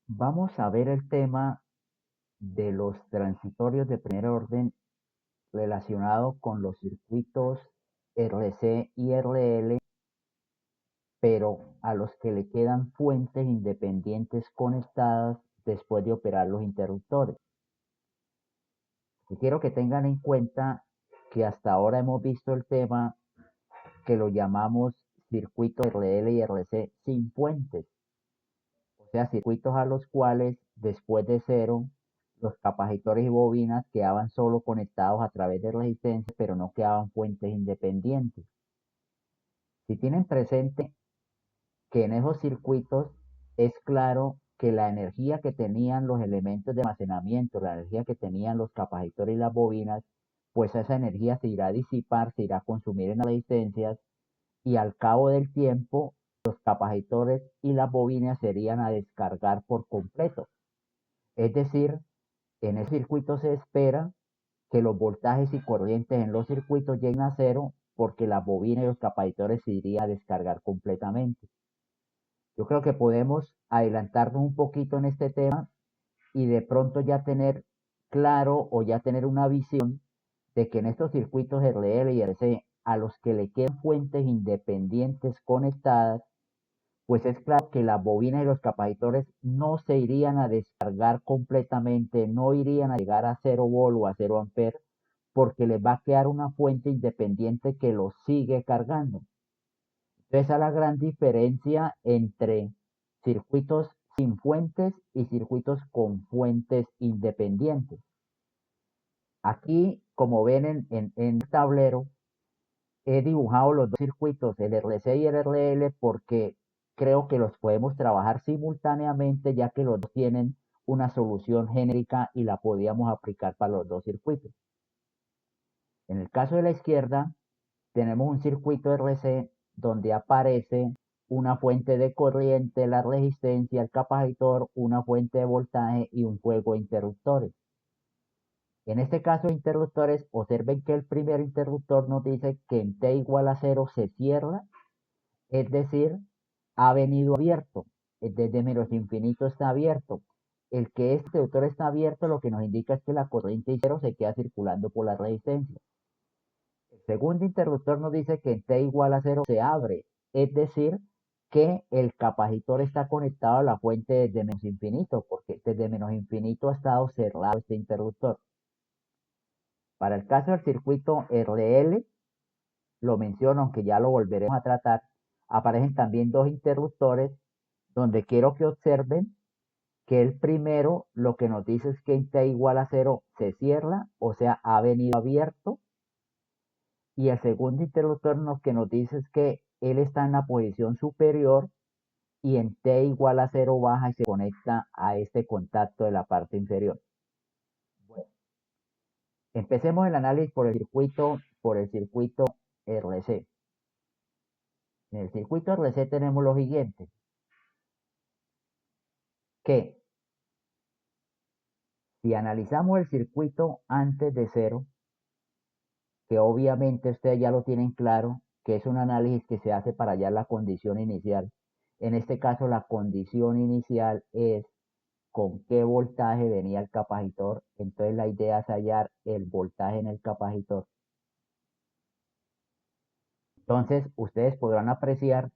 Vamos a ver el tema de los transitorios de primer orden relacionado con los circuitos RC y RL, pero a los que le quedan fuentes independientes conectadas después de operar los interruptores. Y quiero que tengan en cuenta que hasta ahora hemos visto el tema que lo llamamos circuitos RL y RC sin fuentes, o sea, circuitos a los cuales después de cero los capacitores y bobinas quedaban solo conectados a través de resistencia, pero no quedaban fuentes independientes. Si tienen presente que en esos circuitos es claro que la energía que tenían los elementos de almacenamiento, la energía que tenían los capacitores y las bobinas, pues esa energía se irá a disipar, se irá a consumir en las resistencias y al cabo del tiempo los capacitores y las bobinas serían a descargar por completo. Es decir, en el circuito se espera que los voltajes y corrientes en los circuitos lleguen a cero porque las bobinas y los capacitores se irían a descargar completamente. Yo creo que podemos adelantarnos un poquito en este tema y de pronto ya tener claro o ya tener una visión de que en estos circuitos RL y RC a los que le quedan fuentes independientes conectadas, pues es claro que las bobinas y los capacitores no se irían a descargar completamente, no irían a llegar a 0 volt o a 0 amperes, porque les va a quedar una fuente independiente que los sigue cargando. Esa es la gran diferencia entre circuitos sin fuentes y circuitos con fuentes independientes. Aquí, como ven en el tablero, he dibujado los dos circuitos, el RC y el RL, porque creo que los podemos trabajar simultáneamente, ya que los dos tienen una solución genérica y la podíamos aplicar para los dos circuitos. En el caso de la izquierda, tenemos un circuito RC donde aparece una fuente de corriente, la resistencia, el capacitor, una fuente de voltaje y un juego de interruptores. En este caso de interruptores, observen que el primer interruptor nos dice que en T igual a 0 se cierra, es decir, ha venido abierto, desde menos infinito está abierto. El que este interruptor está abierto lo que nos indica es que la corriente y cero se queda circulando por la resistencia. El segundo interruptor nos dice que en T igual a 0 se abre, es decir, que el capacitor está conectado a la fuente desde menos infinito, porque desde menos infinito ha estado cerrado este interruptor. Para el caso del circuito RL, lo menciono, aunque ya lo volveremos a tratar, aparecen también dos interruptores donde quiero que observen que el primero lo que nos dice es que en T igual a 0 se cierra, o sea, ha venido abierto, y el segundo interruptor lo que nos dice es que él está en la posición superior y en T igual a 0 baja y se conecta a este contacto de la parte inferior. Bueno, empecemos el análisis por el circuito RC. En el circuito RC tenemos lo siguiente, que si analizamos el circuito antes de cero, que obviamente ustedes ya lo tienen claro, que es un análisis que se hace para hallar la condición inicial. En este caso, la condición inicial es con qué voltaje venía el capacitor. Entonces, la idea es hallar el voltaje en el capacitor. Entonces, ustedes podrán apreciar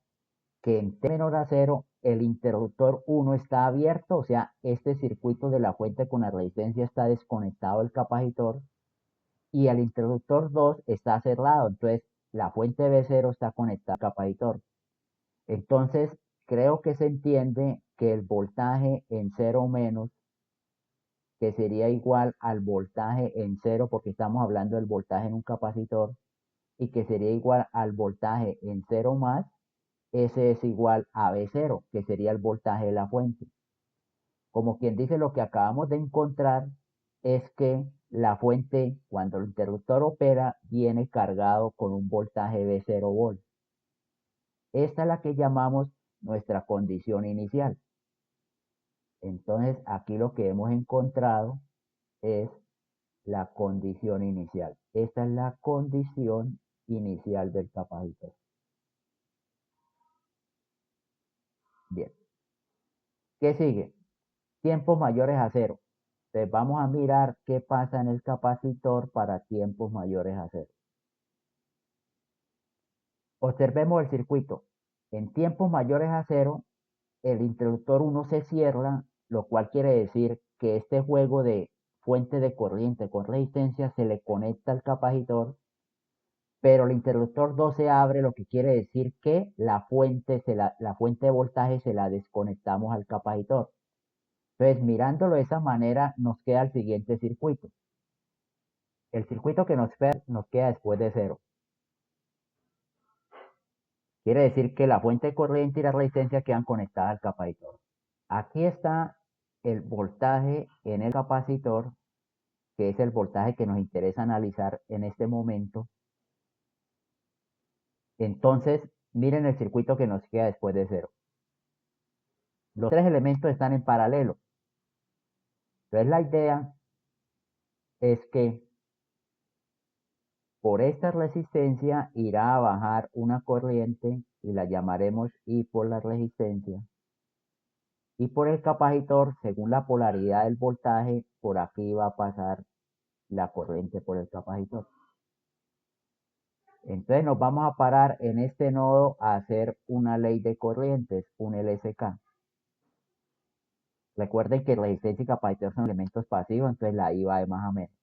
que en T menor a cero, el interruptor 1 está abierto, o sea, este circuito de la fuente con la resistencia está desconectado del capacitor, y el interruptor 2 está cerrado, entonces la fuente B0 está conectada al capacitor. Entonces, creo que se entiende que el voltaje en 0 menos, que sería igual al voltaje en 0, porque estamos hablando del voltaje en un capacitor, y que sería igual al voltaje en 0 más, ese es igual a B0, que sería el voltaje de la fuente. Como quien dice, lo que acabamos de encontrar es que la fuente, cuando el interruptor opera, viene cargado con un voltaje de 0 volt. Esta es la que llamamos nuestra condición inicial. Entonces, aquí lo que hemos encontrado es la condición inicial. Esta es la condición inicial del capacitor. Bien. ¿Qué sigue? tiempos mayores a cero. Entonces vamos a mirar qué pasa en el capacitor para tiempos mayores a cero. Observemos el circuito. En tiempos mayores a cero, el interruptor 1 se cierra, lo cual quiere decir que este juego de fuente de corriente con resistencia se le conecta al capacitor, pero el interruptor 2 se abre, lo que quiere decir que la fuente de voltaje se la desconectamos al capacitor. Entonces, mirándolo de esa manera, nos queda el siguiente circuito. El circuito que nos queda después de cero. Quiere decir que la fuente de corriente y la resistencia quedan conectadas al capacitor. Aquí está el voltaje en el capacitor, que es el voltaje que nos interesa analizar en este momento. Entonces, miren el circuito que nos queda después de cero. Los tres elementos están en paralelo. Entonces, la idea es que por esta resistencia irá a bajar una corriente y la llamaremos I por la resistencia. Y por el capacitor, según la polaridad del voltaje, por aquí va a pasar la corriente por el capacitor. Entonces nos vamos a parar en este nodo a hacer una ley de corrientes, un LSK. Recuerden que resistencia y capacitor son elementos pasivos, entonces la I va de más a menos.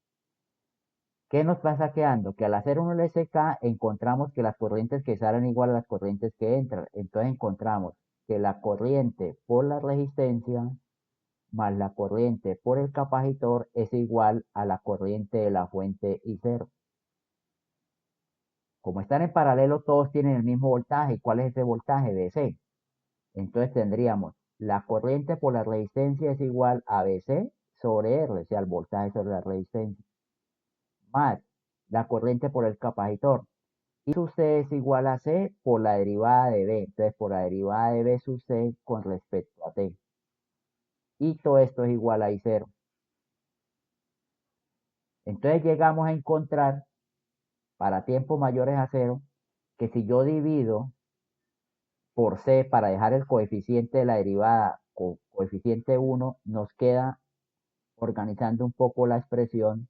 ¿Qué nos pasa quedando? Que al hacer un LSK encontramos que las corrientes que salen igual a las corrientes que entran. Entonces encontramos que la corriente por la resistencia más la corriente por el capacitor es igual a la corriente de la fuente I0. Como están en paralelo, todos tienen el mismo voltaje. ¿Cuál es ese voltaje? BC. Entonces tendríamos la corriente por la resistencia es igual a BC sobre R, o sea, el voltaje sobre la resistencia, más la corriente por el capacitor. Y sub C es igual a C por la derivada de B. Entonces, por la derivada de B sub C con respecto a T. Y todo esto es igual a I0. Entonces llegamos a encontrar, para tiempos mayores a cero, que si yo divido por C para dejar el coeficiente de la derivada con coeficiente 1, nos queda, organizando un poco la expresión,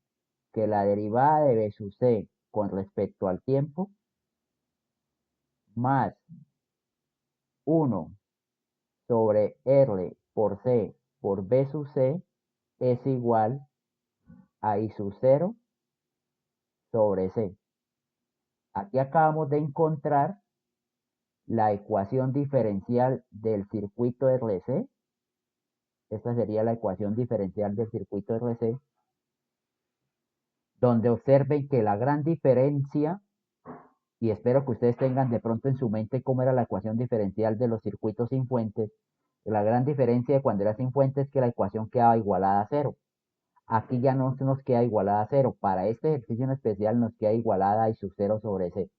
que la derivada de B sub C con respecto al tiempo más 1 sobre R por C por B sub C es igual a I sub 0 sobre C. Aquí acabamos de encontrar la ecuación diferencial del circuito RC. Esta sería la ecuación diferencial del circuito RC, donde observen que la gran diferencia, y espero que ustedes tengan de pronto en su mente cómo era la ecuación diferencial de los circuitos sin fuentes, la gran diferencia de cuando era sin fuentes es que la ecuación quedaba igualada a cero. Aquí ya no nos queda igualada a cero. Para este ejercicio en especial nos queda igualada a I sub 0 sobre C.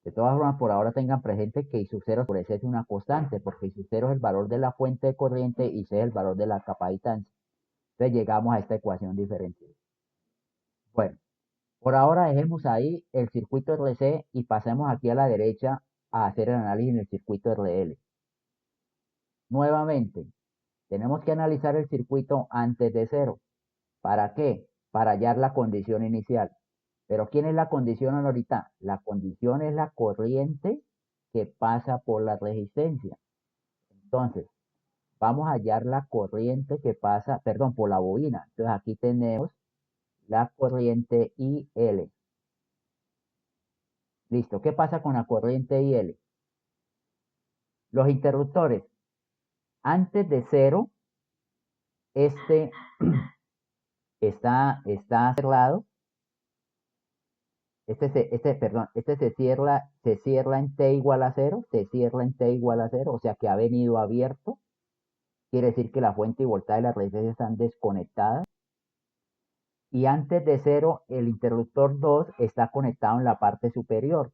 De todas formas, por ahora tengan presente que I sub 0 sobre C es una constante, porque I sub 0 es el valor de la fuente de corriente y C es el valor de la capacitancia. Entonces llegamos a esta ecuación diferencial. Bueno, por ahora dejemos ahí el circuito RC y pasemos aquí a la derecha a hacer el análisis en el circuito RL. Nuevamente, tenemos que analizar el circuito antes de cero. ¿Para qué? Para hallar la condición inicial. Pero ¿quién es la condición ahorita? La condición es la corriente que pasa por la resistencia. Entonces, vamos a hallar la corriente que pasa, perdón, por la bobina. Entonces aquí tenemos la corriente IL. Listo. ¿Qué pasa con la corriente IL? Los interruptores, antes de cero, este está cerrado. Este se cierra en t igual a cero, se cierra en t igual a cero, o sea que ha venido abierto. Quiere decir que la fuente y voltaje de la resistencia están desconectadas. Y antes de cero, el interruptor 2 está conectado en la parte superior.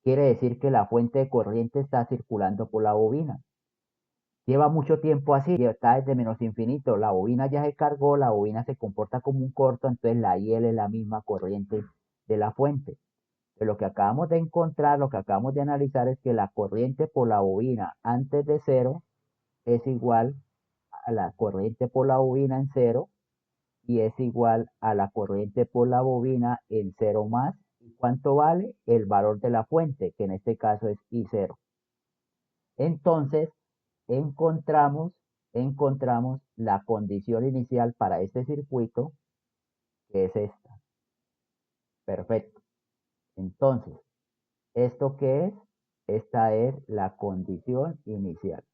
Quiere decir que la fuente de corriente está circulando por la bobina. Lleva mucho tiempo así, está desde menos infinito. La bobina ya se cargó, la bobina se comporta como un corto, entonces la IL es la misma corriente de la fuente. Pero lo que acabamos de encontrar, lo que acabamos de analizar es que la corriente por la bobina antes de cero es igual a la corriente por la bobina en cero y es igual a la corriente por la bobina en cero más. ¿Y cuánto vale? El valor de la fuente, que en este caso es I0. Entonces, encontramos la condición inicial para este circuito, que es esta. Perfecto. Entonces, ¿esto qué es? Esta es la condición inicial.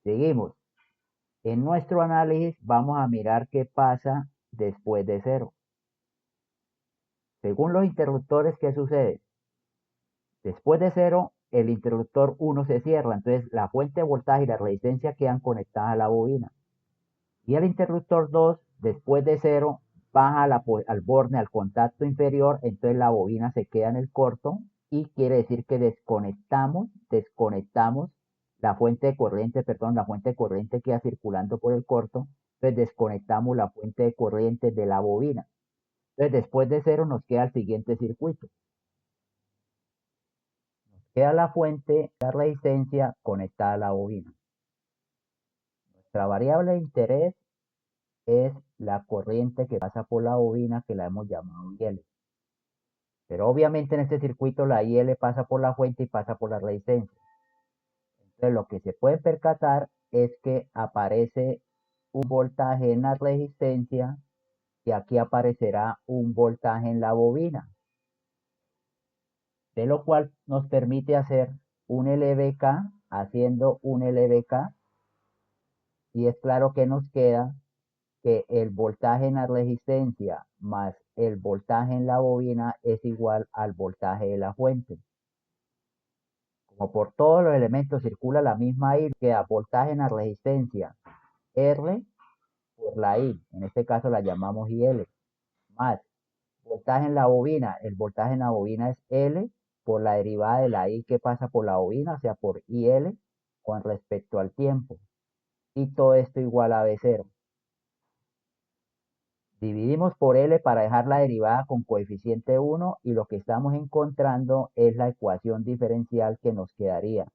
Seguimos. En nuestro análisis vamos a mirar qué pasa después de cero. Según los interruptores, ¿qué sucede? Después de cero, el interruptor 1 se cierra, entonces la fuente de voltaje y la resistencia quedan conectadas a la bobina. Y el interruptor 2, después de cero, baja al borde, al contacto inferior, entonces la bobina se queda en el corto y quiere decir que desconectamos la fuente de corriente, la fuente de corriente queda circulando por el corto, entonces desconectamos la fuente de corriente de la bobina. Entonces después de cero nos queda el siguiente circuito. Queda la fuente, la resistencia conectada a la bobina. Nuestra variable de interés es la corriente que pasa por la bobina, que la hemos llamado IL. Pero obviamente en este circuito la IL pasa por la fuente y pasa por la resistencia. Entonces lo que se puede percatar es que aparece un voltaje en la resistencia y aquí aparecerá un voltaje en la bobina, de lo cual nos permite hacer un LVK, haciendo un LVK, y es claro que nos queda que el voltaje en la resistencia más el voltaje en la bobina es igual al voltaje de la fuente. Como por todos los elementos circula la misma I, queda voltaje en la resistencia R por la I, en este caso la llamamos IL, más voltaje en la bobina, el voltaje en la bobina es L por la derivada de la I que pasa por la bobina, o sea, por IL con respecto al tiempo. Y todo esto igual a B0. Dividimos por L para dejar la derivada con coeficiente 1 y lo que estamos encontrando es la ecuación diferencial que nos quedaría.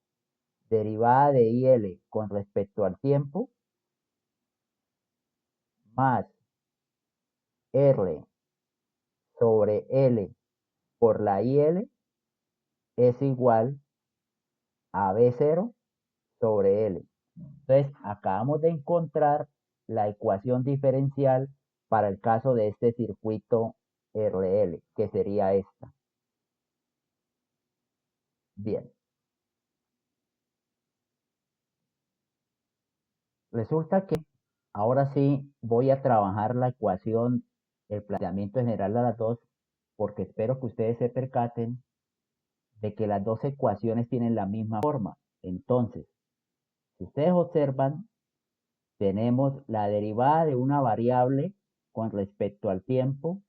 Derivada de IL con respecto al tiempo más R sobre L por la IL es igual a B0 sobre L. Entonces, acabamos de encontrar la ecuación diferencial para el caso de este circuito RL, que sería esta. Bien. Resulta que ahora sí voy a trabajar la ecuación, el planteamiento general de las dos, porque espero que ustedes se percaten de que las dos ecuaciones tienen la misma forma. Entonces, si ustedes observan, tenemos la derivada de una variable con respecto al tiempo,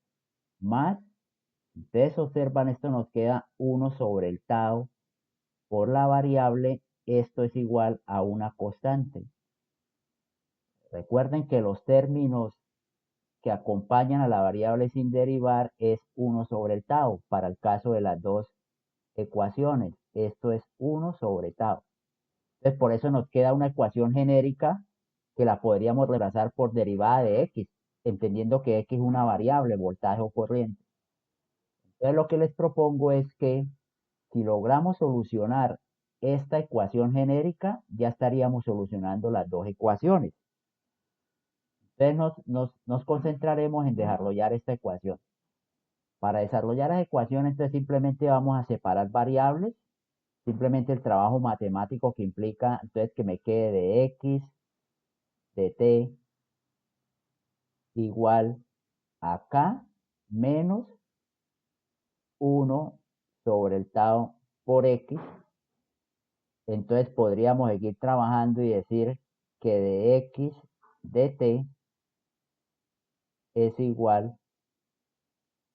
más, si ustedes observan, esto nos queda 1 sobre el tau por la variable, esto es igual a una constante. Recuerden que los términos que acompañan a la variable sin derivar es 1 sobre el tau para el caso de las dos ecuaciones. Esto es 1 sobre tau. Entonces, por eso nos queda una ecuación genérica que la podríamos reemplazar por derivada de x, entendiendo que x es una variable, voltaje o corriente. Entonces, lo que les propongo es que si logramos solucionar esta ecuación genérica, ya estaríamos solucionando las dos ecuaciones. Entonces, nos concentraremos en desarrollar esta ecuación. Para desarrollar las ecuaciones, entonces simplemente vamos a separar variables, simplemente el trabajo matemático que implica, entonces que me quede de x, de t, igual a k menos 1 sobre el tau por x. Entonces podríamos seguir trabajando y decir que de x de t es igual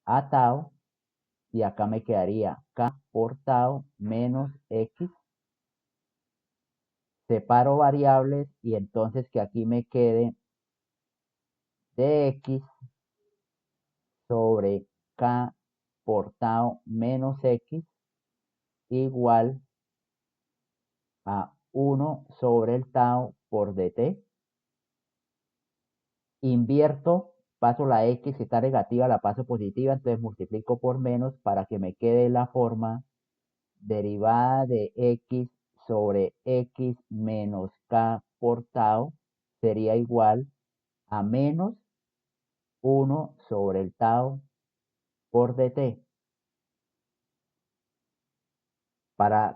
a tau y acá me quedaría k por tau menos x. Separo variables y entonces que aquí me quede dx sobre k por tau menos x igual a 1 sobre el tau por dt. Invierto, paso la x que está negativa, la paso positiva, entonces multiplico por menos para que me quede la forma derivada de x sobre x menos k por tau sería igual a menos 1 sobre el tau por dt.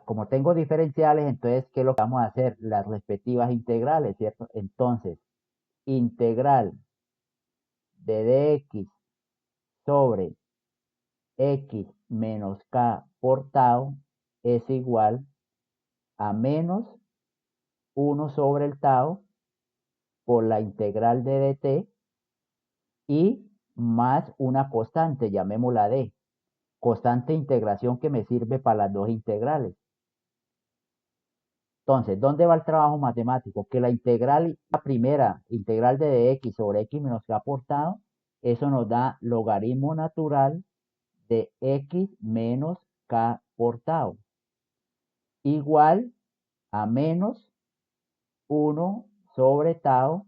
Como tengo diferenciales, entonces, ¿qué es lo que vamos a hacer? Las respectivas integrales, ¿cierto? Entonces, integral de dx sobre x menos k por tau es igual a menos 1 sobre el tau por la integral de dt y más una constante, llamémosla d. Constante de integración que me sirve para las dos integrales. Entonces, ¿dónde va el trabajo matemático? Que la integral, la primera integral de dx sobre x menos k por tau, eso nos da logaritmo natural de x menos k por tau, igual a menos 1 sobre tau,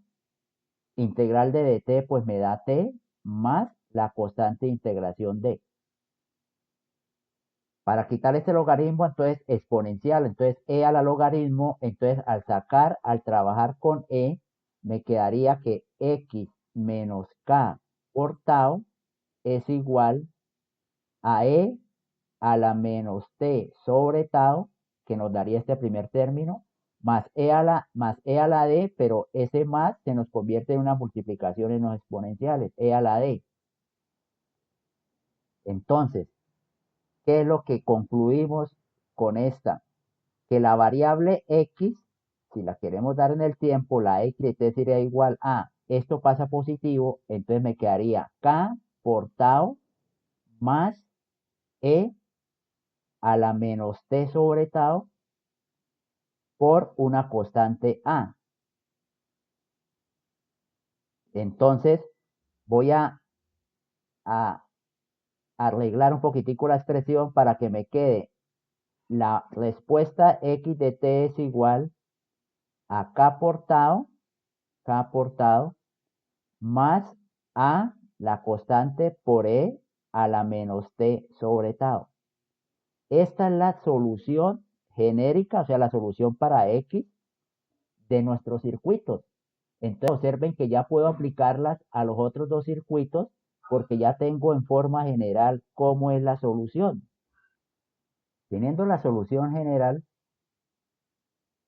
integral de dt pues me da t, más la constante de integración d. Para quitar este logaritmo, entonces exponencial, entonces e a la logaritmo, entonces al trabajar con e, me quedaría que x menos k por tau es igual a e a la menos t sobre tau, que nos daría este primer término, más e a la d, pero ese más se nos convierte en una multiplicación en los exponenciales, e a la d. Entonces, ¿qué es lo que concluimos con esta? Que la variable x, si la queremos dar en el tiempo, la x de t sería igual a, esto pasa positivo, entonces me quedaría k por tau más e a la menos t sobre tau por una constante a. Entonces voy a arreglar un poquitico la expresión para que me quede la respuesta x de t es igual a k por tau más a la constante por e a la menos t sobre tau. Esta es la solución genérica, o sea, la solución para x de nuestros circuitos. Entonces observen que ya puedo aplicarlas a los otros dos circuitos porque ya tengo en forma general cómo es la solución. Teniendo la solución general,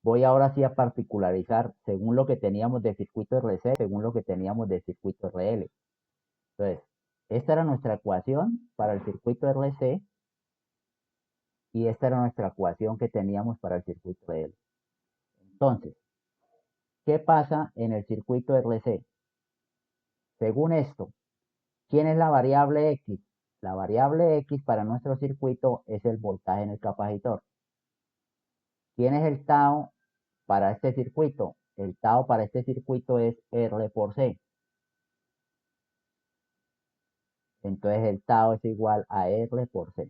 voy ahora sí a particularizar según lo que teníamos de circuito RC, según lo que teníamos de circuito RL. Entonces, esta era nuestra ecuación para el circuito RC y esta era nuestra ecuación que teníamos para el circuito RL. Entonces, ¿qué pasa en el circuito RC? Según esto, ¿quién es la variable X? La variable X para nuestro circuito es el voltaje en el capacitor. ¿Quién es el tau para este circuito? El tau para este circuito es R por C. Entonces el tau es igual a R por C.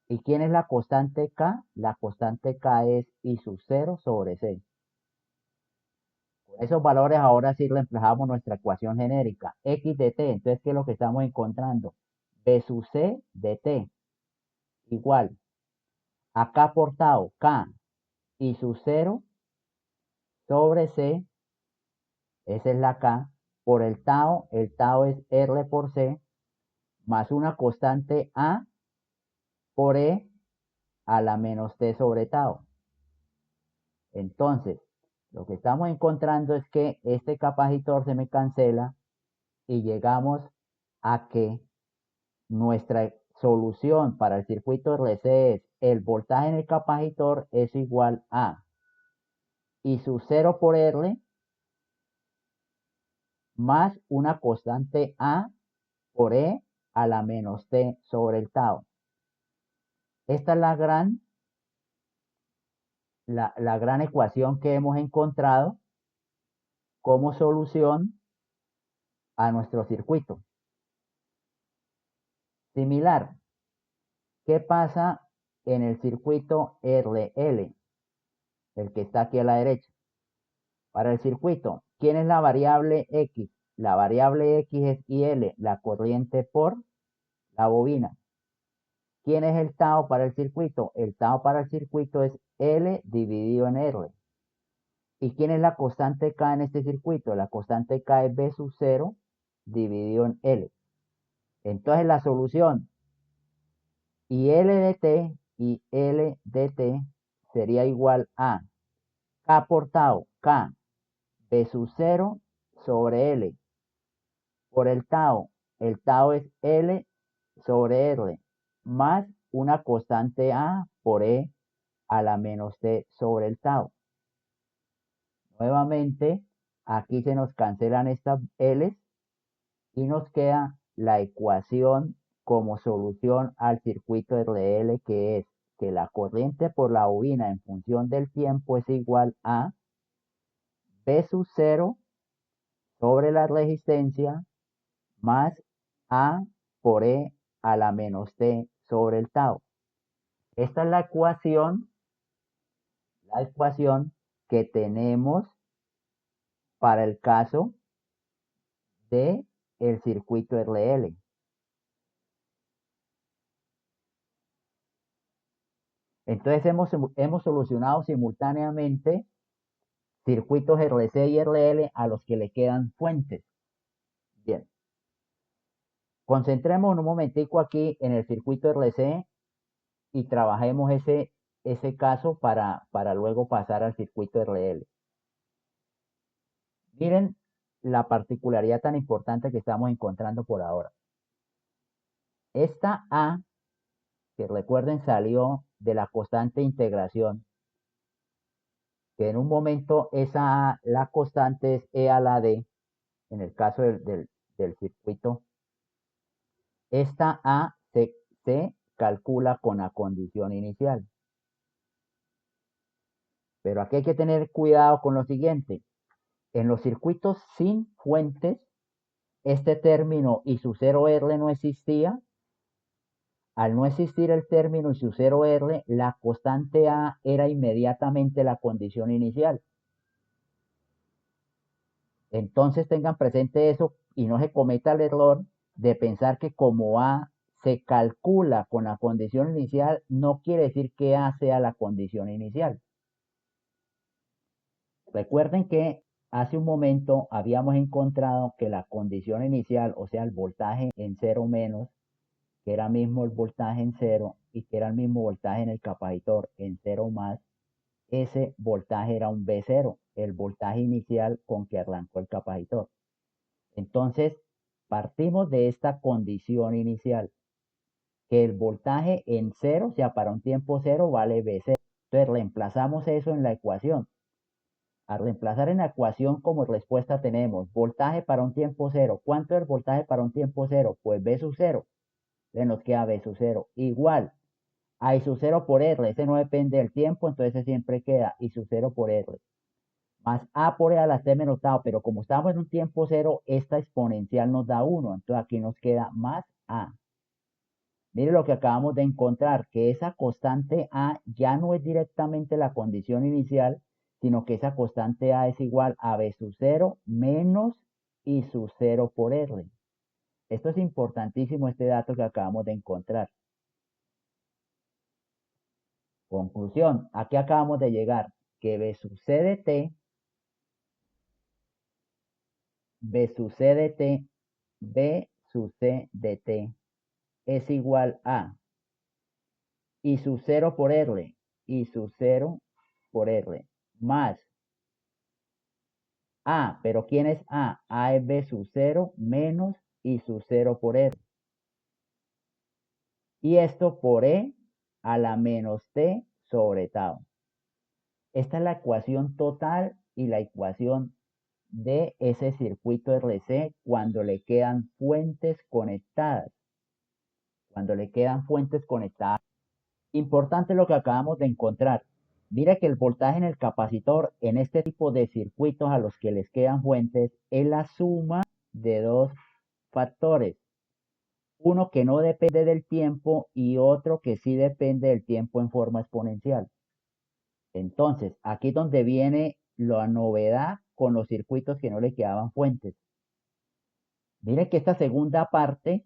¿Y quién es la constante K? La constante K es I sub 0 sobre C. Con esos valores ahora sí reemplazamos nuestra ecuación genérica. X de t, entonces, ¿qué es lo que estamos encontrando? B sub C de t igual a K por tau, K I sub 0 sobre C, esa es la K, por el tau es R por C, más una constante A por E a la menos T sobre tau. Entonces, lo que estamos encontrando es que este capacitor se me cancela y llegamos a que nuestra solución para el circuito RC es el voltaje en el capacitor es igual a I sub 0 por R más una constante A por E a la menos T sobre el tau. Esta es la gran ecuación que hemos encontrado como solución a nuestro circuito. Similar, ¿qué pasa en el circuito RL? el que está aquí a la derecha. Para el circuito, ¿quién es la variable X? La variable X es IL, la corriente por la bobina. ¿Quién es el tau para el circuito? El tau para el circuito es L dividido en R. ¿Y quién es la constante K en este circuito? La constante K es B sub 0 dividido en L. Entonces la solución IL de T y L de T sería igual a K por tau, K, B sub 0 sobre L. Por el tau es L sobre R, más una constante A por E a la menos T sobre el tau. Nuevamente, aquí se nos cancelan estas L's y nos queda la ecuación como solución al circuito RL, que es que la corriente por la bobina en función del tiempo es igual a B sub 0 sobre la resistencia más A por E a la menos T sobre el tau. Esta es la ecuación que tenemos para el caso de el circuito RL. Entonces hemos solucionado simultáneamente circuitos RC y RL a los que le quedan fuentes. Bien. Concentremos un momentico aquí en el circuito RC y trabajemos ese caso para luego pasar al circuito RL. Miren la particularidad tan importante que estamos encontrando por ahora. Esta A, que recuerden salió de la constante integración, que en un momento esa A, la constante es E a la D, en el caso del circuito. Esta A se calcula con la condición inicial. Pero aquí hay que tener cuidado con lo siguiente. En los circuitos sin fuentes, este término y su 0R no existía. Al no existir el término y su 0R, la constante A era inmediatamente la condición inicial. Entonces tengan presente eso y no se cometa el error de pensar que como A se calcula con la condición inicial, no quiere decir que A sea la condición inicial. Recuerden que hace un momento habíamos encontrado que la condición inicial, o sea, el voltaje en cero menos, que era mismo el voltaje en cero y que era el mismo voltaje en el capacitor en cero más, ese voltaje era un V0, el voltaje inicial con que arrancó el capacitor. Entonces, partimos de esta condición inicial, que el voltaje en cero, o sea, para un tiempo cero, vale V0. Entonces, reemplazamos eso en la ecuación. Al reemplazar en la ecuación como respuesta tenemos voltaje para un tiempo cero. ¿Cuánto es el voltaje para un tiempo cero? Pues V sub 0. Le nos queda V sub 0. Igual a I sub 0 por R. Ese no depende del tiempo, entonces siempre queda I sub 0 por R. Más A por E a la T menos tau. Pero como estamos en un tiempo cero, esta exponencial nos da 1. Entonces aquí nos queda más A. Mire lo que acabamos de encontrar, que esa constante A ya no es directamente la condición inicial, sino que esa constante A es igual a B sub 0 menos I sub 0 por R. Esto es importantísimo, este dato que acabamos de encontrar. Conclusión, aquí acabamos de llegar que B sub C de T, B sub C de T, B sub C de T es igual a I sub 0 por R, I sub 0 por R, más A, pero ¿quién es A? A es B sub 0 menos I sub 0 por R. Y esto por E a la menos T sobre tau. Esta es la ecuación total y la ecuación de ese circuito RC cuando le quedan fuentes conectadas. Cuando le quedan fuentes conectadas. Importante lo que acabamos de encontrar. Mira que el voltaje en el capacitor en este tipo de circuitos a los que les quedan fuentes es la suma de dos factores. Uno que no depende del tiempo y otro que sí depende del tiempo en forma exponencial. Entonces, aquí es donde viene la novedad con los circuitos que no le quedaban fuentes. Mire que esta segunda parte,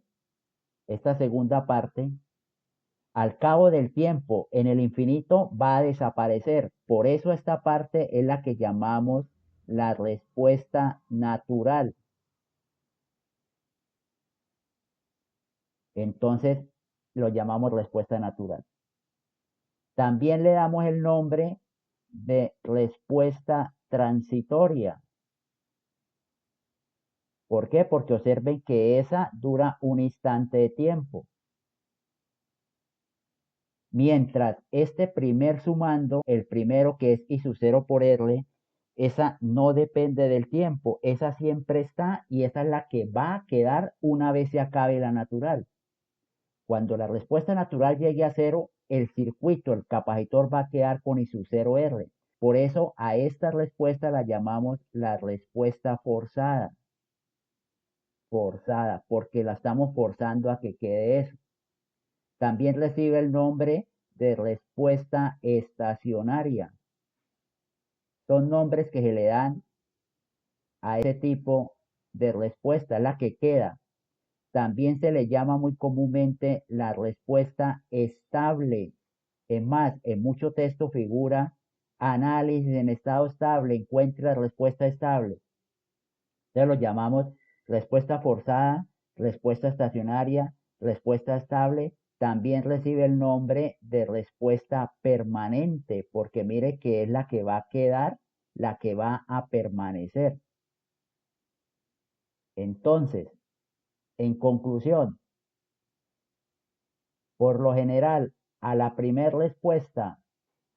al cabo del tiempo, en el infinito, va a desaparecer. Por eso esta parte es la que llamamos la respuesta natural. Entonces, lo llamamos respuesta natural. También le damos el nombre de respuesta transitoria. ¿Por qué? Porque observen que esa dura un instante de tiempo. Mientras este primer sumando, el primero que es I sub 0 por R, esa no depende del tiempo, esa siempre está y esa es la que va a quedar una vez se acabe la natural. Cuando la respuesta natural llegue a cero, el circuito, el capacitor va a quedar con I sub 0 R. Por eso a esta respuesta la llamamos la respuesta forzada. Forzada, porque la estamos forzando a que quede eso. También recibe el nombre de respuesta estacionaria. Son nombres que se le dan a este tipo de respuesta, la que queda. También se le llama muy comúnmente la respuesta estable. Es más, en mucho texto figura análisis en estado estable, encuentre la respuesta estable. Entonces lo llamamos respuesta forzada, respuesta estacionaria, respuesta estable. También recibe el nombre de respuesta permanente, porque mire que es la que va a quedar, la que va a permanecer. Entonces, en conclusión, por lo general, a la primera respuesta,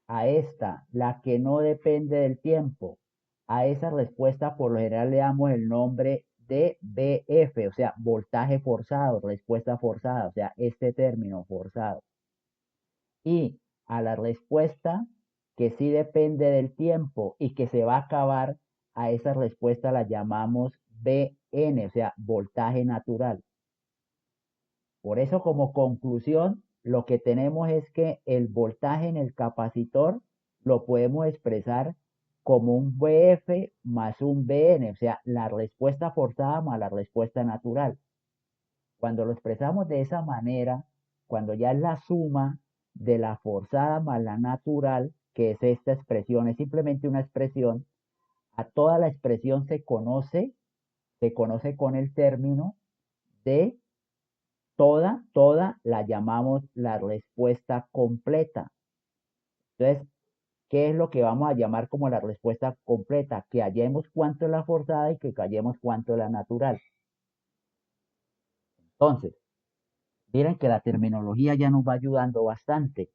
a esta, la que no depende del tiempo, a esa respuesta por lo general le damos el nombre de VF, o sea, voltaje forzado, respuesta forzada, o sea, este término forzado. Y a la respuesta que sí depende del tiempo y que se va a acabar, a esa respuesta la llamamos VN, o sea, voltaje natural. Por eso, como conclusión, lo que tenemos es que el voltaje en el capacitor lo podemos expresar como un VF más un VN, o sea, la respuesta forzada más la respuesta natural. Cuando lo expresamos de esa manera, cuando ya es la suma de la forzada más la natural, que es esta expresión, es simplemente una expresión, a toda la expresión se conoce con el término de toda la llamamos la respuesta completa. Entonces, ¿qué es lo que vamos a llamar como la respuesta completa? Que hallemos cuánto es la forzada y que hallemos cuánto es la natural. Entonces, miren que la terminología ya nos va ayudando bastante.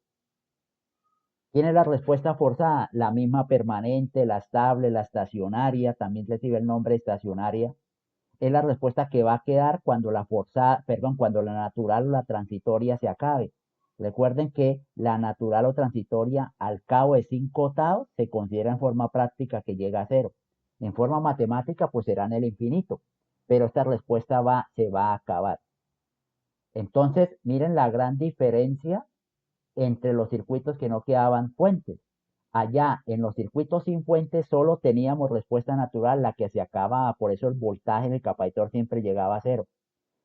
¿Quién es la respuesta forzada? La misma permanente, la estable, la estacionaria, también recibe el nombre estacionaria. Es la respuesta que va a quedar cuando la forzada, perdón, cuando la natural o la transitoria se acabe. Recuerden que la natural o transitoria al cabo de 5 octavos se considera en forma práctica que llega a cero. En forma matemática pues será en el infinito, pero esta respuesta se va a acabar. Entonces, miren la gran diferencia entre los circuitos que no quedaban fuentes. Allá en los circuitos sin fuentes solo teníamos respuesta natural, la que se acababa, por eso el voltaje en el capacitor siempre llegaba a cero.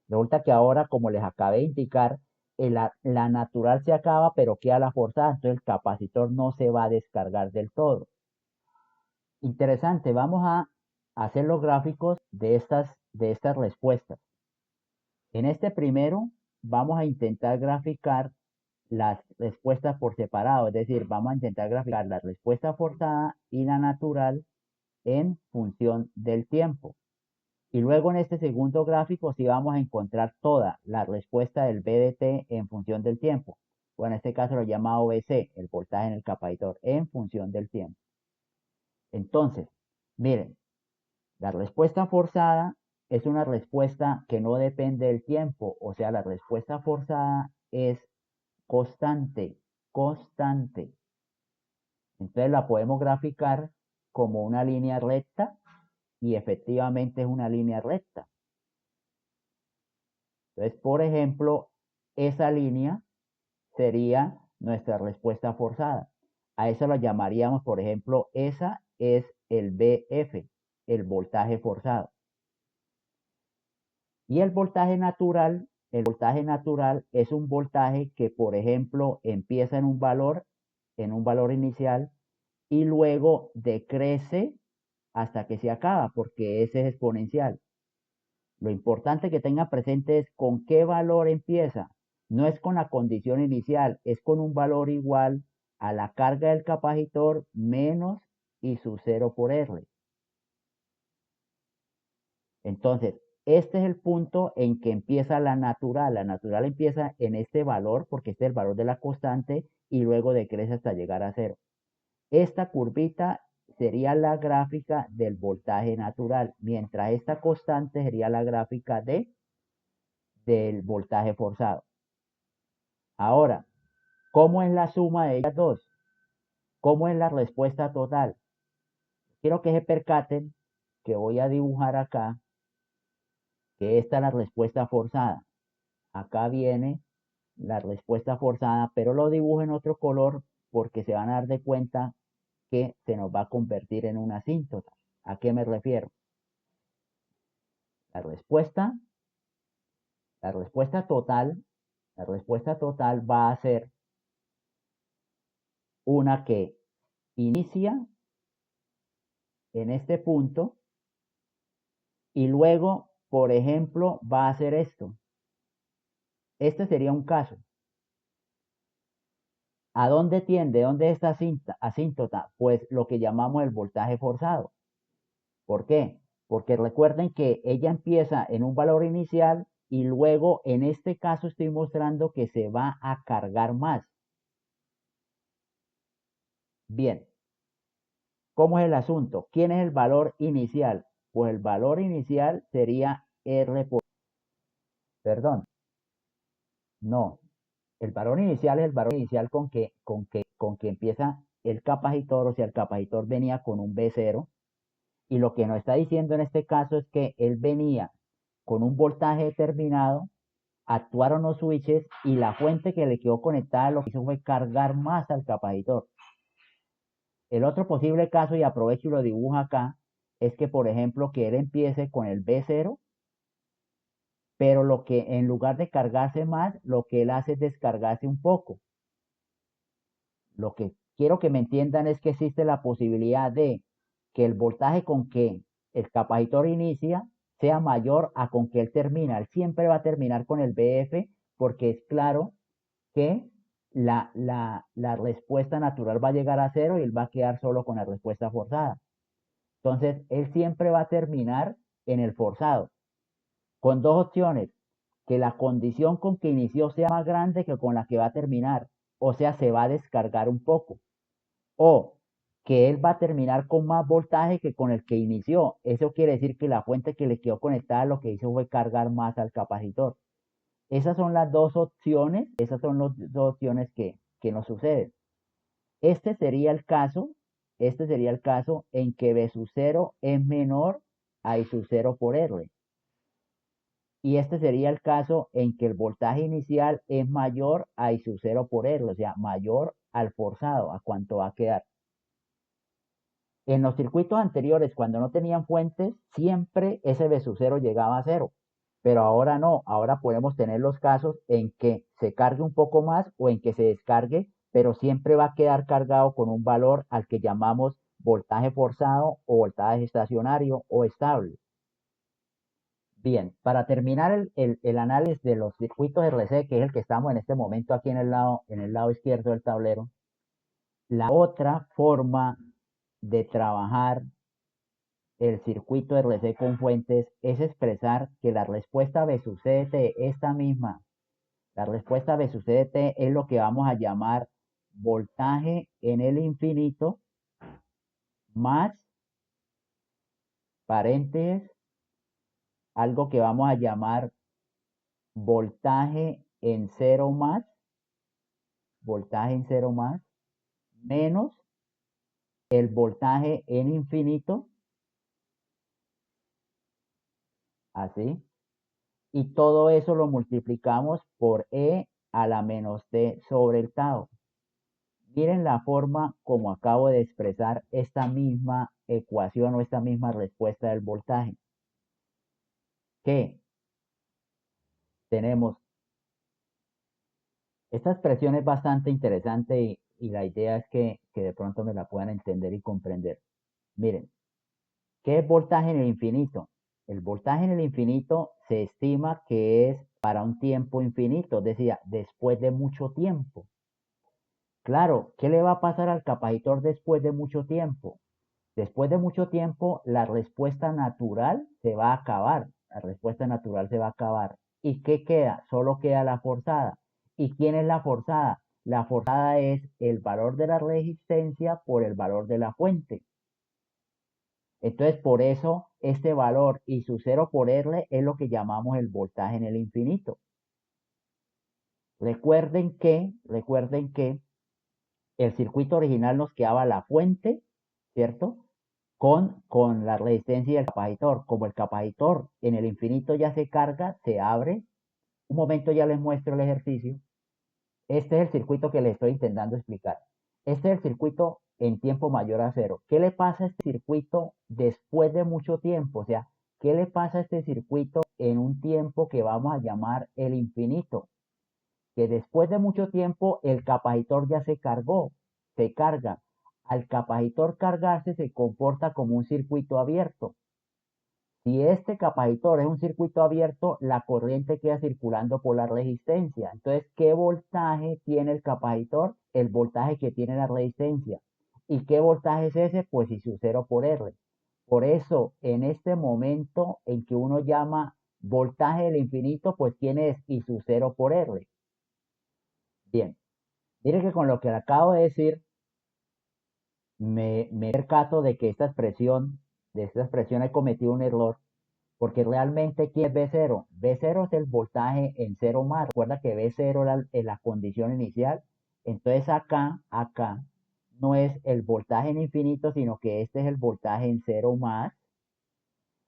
Resulta que ahora, como les acabé de indicar, la natural se acaba, pero queda la forzada, entonces el capacitor no se va a descargar del todo. Interesante, vamos a hacer los gráficos de estas respuestas. En este primero vamos a intentar graficar las respuestas por separado, es decir, vamos a intentar graficar la respuesta forzada y la natural en función del tiempo. Y luego en este segundo gráfico sí vamos a encontrar toda la respuesta del VDT en función del tiempo. O en este caso lo llama OVC, el voltaje en el capacitor, en función del tiempo. Entonces, miren, la respuesta forzada es una respuesta que no depende del tiempo, o sea, la respuesta forzada es constante, constante. Entonces la podemos graficar como una línea recta y efectivamente es una línea recta. Entonces, por ejemplo, esa línea sería nuestra respuesta forzada. A eso lo llamaríamos, por ejemplo, esa es el VF, el voltaje forzado. Y el voltaje natural es un voltaje que, por ejemplo, empieza en un valor inicial, y luego decrece hasta que se acaba, porque ese es exponencial. Lo importante que tenga presente es con qué valor empieza. No es con la condición inicial, es con un valor igual a la carga del capacitor menos y su 0 por R. Entonces, este es el punto en que empieza la natural. La natural empieza en este valor, porque este es el valor de la constante, y luego decrece hasta llegar a 0. Esta curvita sería la gráfica del voltaje natural, mientras esta constante sería la gráfica del voltaje forzado. Ahora, ¿cómo es la suma de ellas dos? ¿Cómo es la respuesta total? Quiero que se percaten que voy a dibujar acá que esta es la respuesta forzada. Acá viene la respuesta forzada, pero lo dibujo en otro color porque se van a dar de cuenta que se nos va a convertir en una asíntota. ¿A qué me refiero? La respuesta, la respuesta total, la respuesta total va a ser una que inicia en este punto y luego, por ejemplo, va a hacer esto. Este sería un caso. ¿A dónde tiende? ¿Dónde es esta asíntota? Pues lo que llamamos el voltaje forzado. ¿Por qué? Porque recuerden que ella empieza en un valor inicial y luego en este caso estoy mostrando que se va a cargar más. Bien, ¿cómo es el asunto? ¿Quién es el valor inicial? Pues el valor inicial sería R por... Perdón, no. El valor inicial es el valor inicial con que empieza el capacitor, o sea, el capacitor venía con un B0, y lo que nos está diciendo en este caso es que él venía con un voltaje determinado, actuaron los switches y la fuente que le quedó conectada lo que hizo fue cargar más al capacitor. El otro posible caso, y aprovecho y lo dibujo acá, es que, por ejemplo, que él empiece con el B0, pero lo que en lugar de cargarse más, lo que él hace es descargarse un poco. Lo que quiero que me entiendan es que existe la posibilidad de que el voltaje con que el capacitor inicia sea mayor a con que él termina. Él siempre va a terminar con el BF porque es claro que la respuesta natural va a llegar a 0 y él va a quedar solo con la respuesta forzada. Entonces, él siempre va a terminar en el forzado, con dos opciones: que la condición con que inició sea más grande que con la que va a terminar, o sea, se va a descargar un poco, o que él va a terminar con más voltaje que con el que inició. Eso quiere decir que la fuente que le quedó conectada lo que hizo fue cargar más al capacitor. Esas son las dos opciones, esas son las dos opciones que nos suceden. Este sería el caso, este sería el caso en que B sub 0 es menor a I sub 0 por R. Y este sería el caso en que el voltaje inicial es mayor a I sub 0 por R, o sea, mayor al forzado, a cuánto va a quedar. En los circuitos anteriores, cuando no tenían fuentes, siempre ese B sub 0 llegaba a 0. Pero ahora no, ahora podemos tener los casos en que se cargue un poco más o en que se descargue, pero siempre va a quedar cargado con un valor al que llamamos voltaje forzado o voltaje estacionario o estable. Bien, para terminar el análisis de los circuitos RC, que es el que estamos en este momento aquí en el lado izquierdo del tablero, la otra forma de trabajar el circuito RC con fuentes es expresar que la respuesta B sub CDT, esta misma, la respuesta B sub CDT es lo que vamos a llamar voltaje en el infinito más, paréntesis, algo que vamos a llamar voltaje en cero más, voltaje en cero más, menos el voltaje en infinito, así, y todo eso lo multiplicamos por E a la menos T sobre el tau. Miren la forma como acabo de expresar esta misma ecuación o esta misma respuesta del voltaje. Que tenemos, esta expresión es bastante interesante y la idea es que de pronto me la puedan entender y comprender. Miren, ¿qué es voltaje en el infinito? El voltaje en el infinito se estima que es para un tiempo infinito, es decir, después de mucho tiempo. Claro, ¿qué le va a pasar al capacitor después de mucho tiempo? Después de mucho tiempo, la respuesta natural se va a acabar. La respuesta natural se va a acabar. ¿Y qué queda? Solo queda la forzada. ¿Y quién es la forzada? La forzada es el valor de la resistencia por el valor de la fuente. Entonces, por eso, este valor y su cero por R es lo que llamamos el voltaje en el infinito. Recuerden que el circuito original nos quedaba la fuente, ¿cierto? Con la resistencia y el capacitor. Como el capacitor en el infinito ya se carga, se abre. Un momento ya les muestro el ejercicio. Este es el circuito que les estoy intentando explicar. Este es el circuito en tiempo mayor a cero. ¿Qué le pasa a este circuito después de mucho tiempo? O sea, ¿qué le pasa a este circuito en un tiempo que vamos a llamar el infinito? Que después de mucho tiempo el capacitor ya se cargó, se carga. Al capacitor cargarse se comporta como un circuito abierto. Si este capacitor es un circuito abierto, la corriente queda circulando por la resistencia. Entonces, ¿qué voltaje tiene el capacitor? El voltaje que tiene la resistencia. ¿Y qué voltaje es ese? Pues I sub 0 por R. Por eso, en este momento en que uno llama voltaje del infinito, pues ¿quién es? I sub 0 por R. Bien, mire que con lo que le acabo de decir, me percato de esta expresión he cometido un error, porque realmente, ¿quién es B0? B0 es el voltaje en cero más. Recuerda que B0 era la condición inicial. Entonces acá, no es el voltaje en infinito, sino que este es el voltaje en cero más.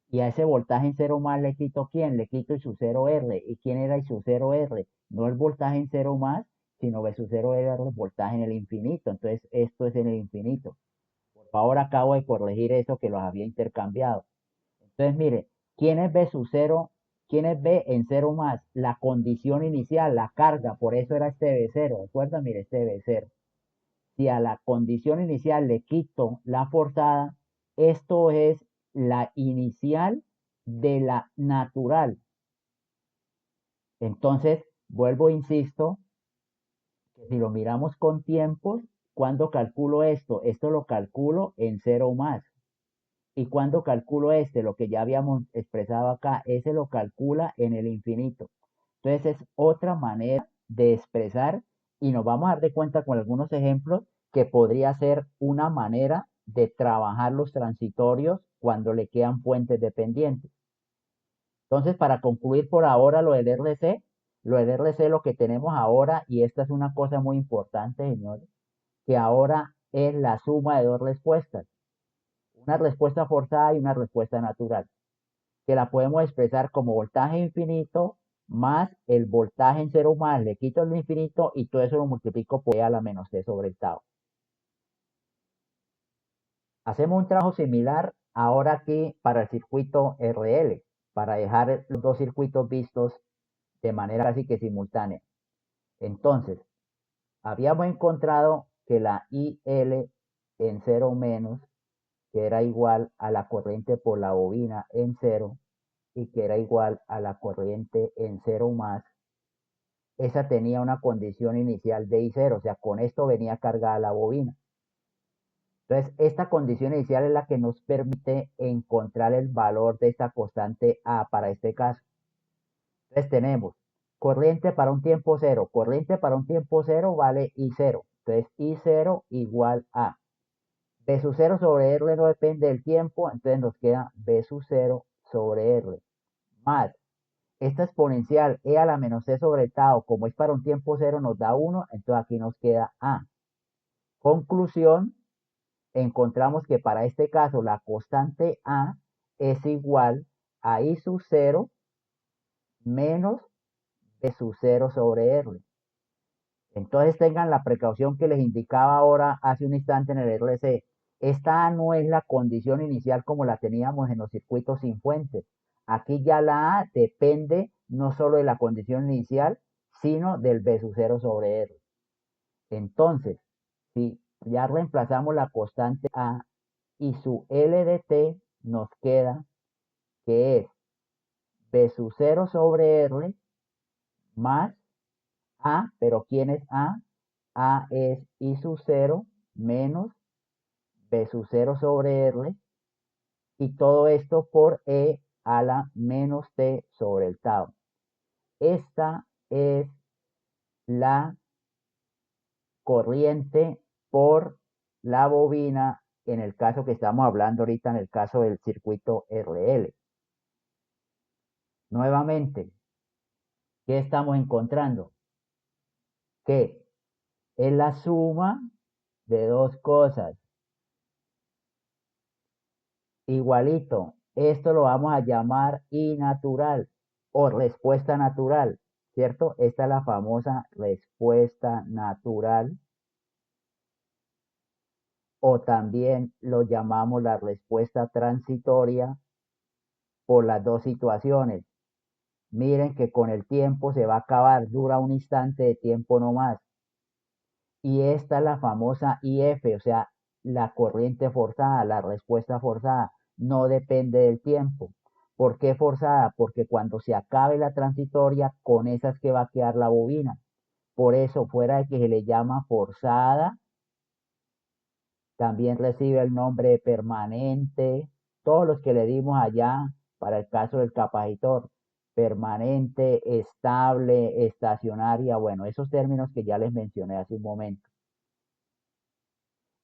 Y a ese voltaje en cero más le quito ¿quién? Le quito I sub 0 R. ¿Y quién era I sub 0 R? No el voltaje en cero más, sino B sub 0 R el voltaje en el infinito. Entonces esto es en el infinito. Por favor, acabo de corregir eso que los había intercambiado. Entonces, mire, ¿quién es B sub 0? ¿Quién es B en cero más? La condición inicial, la carga, por eso era este B0. ¿Recuerda? Mire, este B0. Si a la condición inicial le quito la forzada, esto es la inicial de la natural. Entonces, vuelvo, insisto, que si lo miramos con tiempos, ¿cuándo calculo esto? Esto lo calculo en cero más. Y cuando calculo lo que ya habíamos expresado acá, ese lo calcula en el infinito. Entonces es otra manera de expresar y nos vamos a dar de cuenta con algunos ejemplos que podría ser una manera de trabajar los transitorios cuando le quedan fuentes dependientes. Entonces, para concluir por ahora lo del RC lo que tenemos ahora, y esta es una cosa muy importante, señores, que ahora es la suma de dos respuestas, una respuesta forzada y una respuesta natural, que la podemos expresar como voltaje infinito más el voltaje en cero más, le quito el infinito y todo eso lo multiplico por E a la menos T sobre el tau. Hacemos un trabajo similar ahora aquí para el circuito RL, para dejar los dos circuitos vistos de manera casi que simultánea. Entonces, habíamos encontrado que la IL en cero menos, que era igual a la corriente por la bobina en cero, y que era igual a la corriente en cero más, esa tenía una condición inicial de I0, o sea, con esto venía cargada la bobina. Entonces, esta condición inicial es la que nos permite encontrar el valor de esta constante A para este caso. Entonces, tenemos corriente para un tiempo cero. Corriente para un tiempo cero vale I0. Entonces, I0 igual a B sub 0 sobre R no depende del tiempo, entonces nos queda B sub 0 sobre R más esta exponencial E a la menos C sobre tau, como es para un tiempo cero, nos da 1, entonces aquí nos queda A. Conclusión, encontramos que para este caso la constante A es igual a I sub 0 menos B sub 0 sobre R. Entonces tengan la precaución que les indicaba ahora hace un instante en el RC. Esta no es la condición inicial como la teníamos en los circuitos sin fuentes. Aquí ya la A depende no solo de la condición inicial, sino del B sub 0 sobre R. Entonces, si ya reemplazamos la constante A y su L de T, nos queda que es B sub 0 sobre R más A, pero ¿quién es A? A es I sub 0 menos B sub 0 sobre R y todo esto por E a la menos T sobre el tau. Esta es la corriente por la bobina en el caso que estamos hablando ahorita, en el caso del circuito RL. Nuevamente, ¿qué estamos encontrando? Que es la suma de dos cosas. Igualito, esto lo vamos a llamar I natural o respuesta natural, ¿cierto? Esta es la famosa respuesta natural o también lo llamamos la respuesta transitoria por las dos situaciones. Miren que con el tiempo se va a acabar, dura un instante de tiempo nomás. Y esta es la famosa IF, o sea, la corriente forzada, la respuesta forzada, no depende del tiempo. ¿Por qué forzada? Porque cuando se acabe la transitoria, con esa es que va a quedar la bobina. Por eso, fuera de que se le llama forzada, también recibe el nombre de permanente, todos los que le dimos allá para el caso del capacitor, permanente, estable, estacionaria, bueno, esos términos que ya les mencioné hace un momento.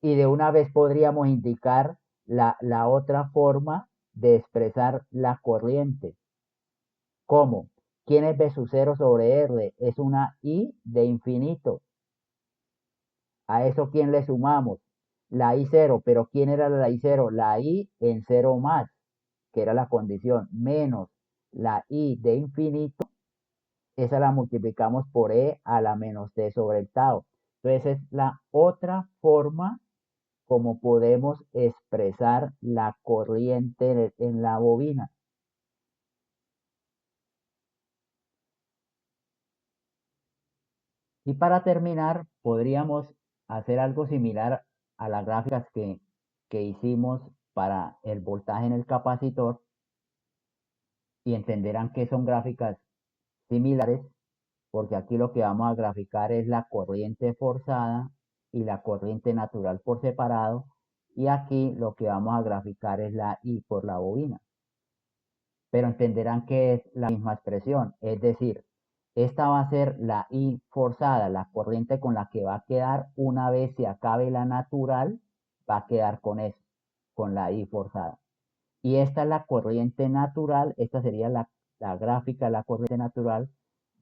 Y de una vez podríamos indicar la otra forma de expresar la corriente. ¿Cómo? ¿Quién es B sub 0 sobre R? Es una I de infinito. A eso, ¿quién le sumamos? La I0, pero ¿quién era la I0? La I en 0 más, que era la condición, menos la I de infinito, esa la multiplicamos por E a la menos T sobre el tau. Entonces es la otra forma como podemos expresar la corriente en la bobina. Y para terminar, podríamos hacer algo similar a las gráficas que hicimos para el voltaje en el capacitor y entenderán que son gráficas similares porque aquí lo que vamos a graficar es la corriente forzada y la corriente natural por separado y aquí lo que vamos a graficar es la I por la bobina. Pero entenderán que es la misma expresión, es decir, esta va a ser la I forzada, la corriente con la que va a quedar una vez se acabe la natural, va a quedar con eso, con la I forzada. Y esta es la corriente natural, esta sería la gráfica de la corriente natural,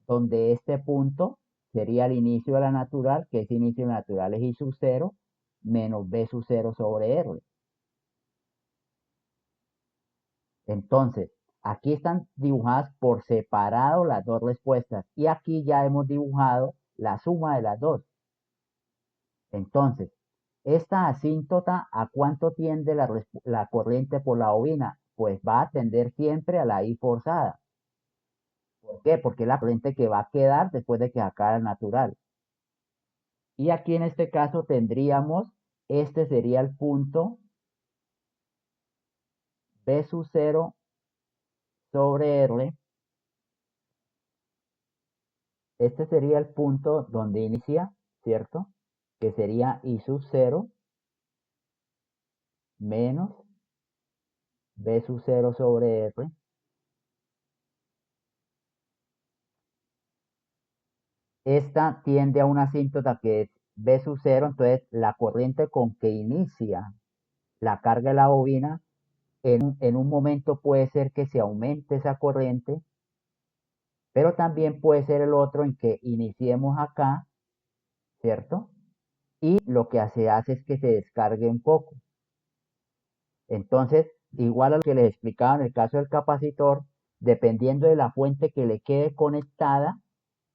donde este punto sería el inicio de la natural, que ese inicio de la natural es I sub 0 menos B sub 0 sobre R. Entonces, aquí están dibujadas por separado las dos respuestas y aquí ya hemos dibujado la suma de las dos. Entonces, esta asíntota, ¿a cuánto tiende la corriente por la bobina? Pues va a tender siempre a la I forzada. ¿Por qué? Porque es la corriente que va a quedar después de que acabe el natural. Y aquí en este caso tendríamos, este sería el punto B sub 0 sobre R. Este sería el punto donde inicia, ¿cierto? Que sería I sub 0 menos B sub 0 sobre R. Esta tiende a una asíntota que es B sub 0, entonces la corriente con que inicia la carga de la bobina, en un momento puede ser que se aumente esa corriente, pero también puede ser el otro en que iniciemos acá, ¿cierto? Y lo que se hace es que se descargue un poco. Entonces, igual a lo que les explicaba en el caso del capacitor, dependiendo de la fuente que le quede conectada,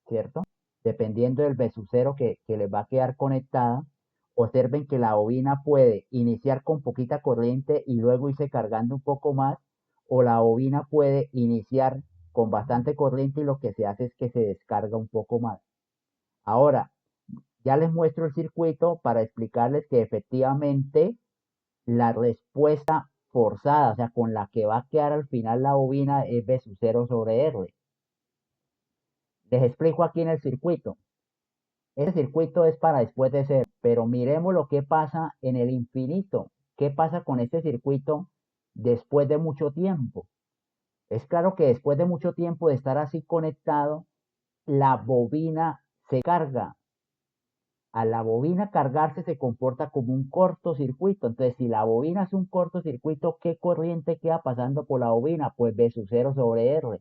¿cierto? dependiendo del besucero que les va a quedar conectada. Observen que la bobina puede iniciar con poquita corriente y luego irse cargando un poco más, o la bobina puede iniciar con bastante corriente y lo que se hace es que se descarga un poco más. Ahora, ya les muestro el circuito para explicarles que efectivamente la respuesta forzada, o sea, con la que va a quedar al final la bobina es B sub 0 sobre R. Les explico aquí en el circuito. Ese circuito es para después de ser, pero miremos lo que pasa en el infinito. ¿Qué pasa con este circuito después de mucho tiempo? Es claro que después de mucho tiempo de estar así conectado, la bobina se carga. A la bobina cargarse se comporta como un cortocircuito. Entonces, si la bobina es un cortocircuito, ¿qué corriente queda pasando por la bobina? Pues B sub 0 sobre R.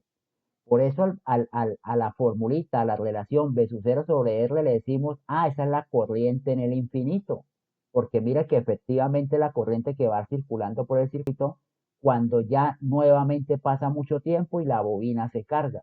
Por eso a la formulita, a la relación B sub 0 sobre R le decimos, esa es la corriente en el infinito. Porque mira que efectivamente la corriente que va circulando por el circuito, cuando ya nuevamente pasa mucho tiempo y la bobina se carga.